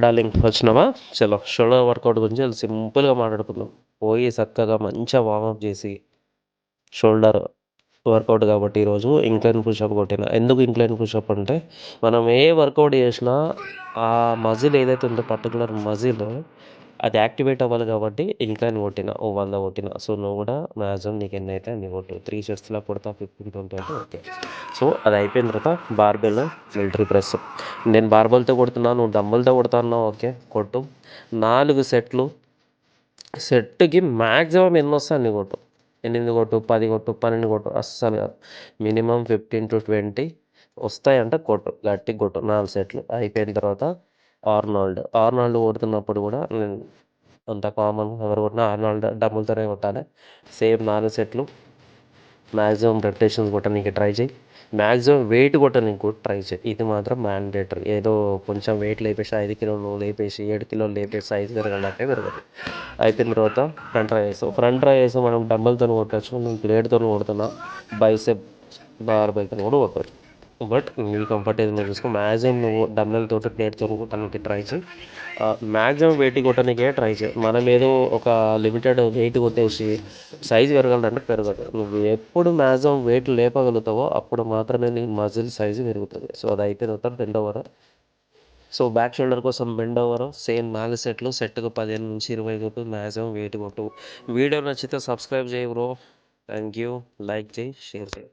Darling వచ్చినావా? చలో shoulder work out గురించి చాలా సింపుల్గా మాట్లాడుకుందాం. పోయి చక్కగా మంచిగా వార్మప్ చేసి షోల్డర్ వర్కౌట్ కాబట్టి ఈరోజు ఇంక్లైన్ పుషప్ కొట్టిన. ఎందుకు ఇంక్లైన్ పుషప్ అంటే మనం ఏ వర్కౌట్ చేసినా ఆ మజిల్ ఏదైతే ఉందో పర్టికులర్ మజిల్ అది యాక్టివేట్ అవ్వాలి కాబట్టి ఇంక్లైన్ కొట్టిన. 100 కొట్టిన. సో నువ్వు కూడా మ్యాక్సిమం నీకు ఎన్ని అయితే అన్ని కొట్టు. 3 చెస్ట్లా కొడతా, 15, 20 అంటే ఓకే. సో అది అయిపోయిన తర్వాత బార్బెల్ మిలిటరీ ప్రెస్. నేను బార్బెల్తో కొడుతున్నాను, నువ్వు డంబుల్తో కొడుతున్నావు, ఓకే కొట్టు. 4 సెట్లు. సెట్కి మ్యాక్సిమం ఎన్ని వస్తే అన్ని కొట్టు. 8 కొట్టు, 10 కొట్టు, 12 కొట్టు, అస్సలు కాదు. మినిమం 15 to 20 వస్తాయంటే కొట్టు, గట్టిగా కొట్టు. 4 సెట్లు అయిపోయిన తర్వాత ఆర్నాల్డ్ కొడుతున్నప్పుడు కూడా నేను అంత కామన్ ఎవరు కొట్టినా ఆర్నాల్డ్ డబుల్తోనే కొట్టాలి. సేమ్ 4 సెట్లు మ్యాక్సిమం రెప్యుటేషన్స్ కొట్టడానికి ట్రై చేయి. మ్యాక్సిమం వెయిట్ కొట్టడానికి కూడా ట్రై చేయి. ఇది మాత్రం మ్యాండేటరీ. ఏదో కొంచెం వెయిట్ లేపేసి 5 కిలోలు లేపేసి 7 కిలోలు లేపేసి సైజ్ పెరగాలంటే పెరగదు. అయిపోయిన తర్వాత ఫ్రంట్ ట్రై చేసి మనం డంబల్తో కొట్టచ్చు, నేను ప్లేట్తో కొడుతున్నా. బైసెప్ బార్బెల్తో కూడా కొట్టచ్చు. బట్ నీ కంఫర్ట్ ఏదైనా చూసుకో. మ్యాక్సిమం నువ్వు డంబెల్తో ప్లేట్తో కొట్టడానికి ట్రై చేయి. మ్యాక్సిమం వెయిట్ కొట్టడానికే ట్రై చేయి. మనం ఏదో ఒక లిమిటెడ్ వెయిట్ కొట్టేసి సైజు పెరగాలంటే పెరగదు. నువ్వు ఎప్పుడు మ్యాక్సిమం వెయిట్ లేపగలుగుతావో అప్పుడు మాత్రమే నీ మజిల్ సైజు పెరుగుతుంది. సో అది అయిపోయిన తర్వాత bend over. So back shoulder కోసం బెండ్ ఓవర్ సేమ్ 4 సెట్లు. సెట్కు 15 నుంచి 20 కొట్టు. మ్యాక్సిమం వెయిట్ కొట్టు. వీడియో నచ్చితే సబ్స్క్రైబ్ చేయి బ్రో. Thank you. లైక్ చేయి, షేర్ చేయి.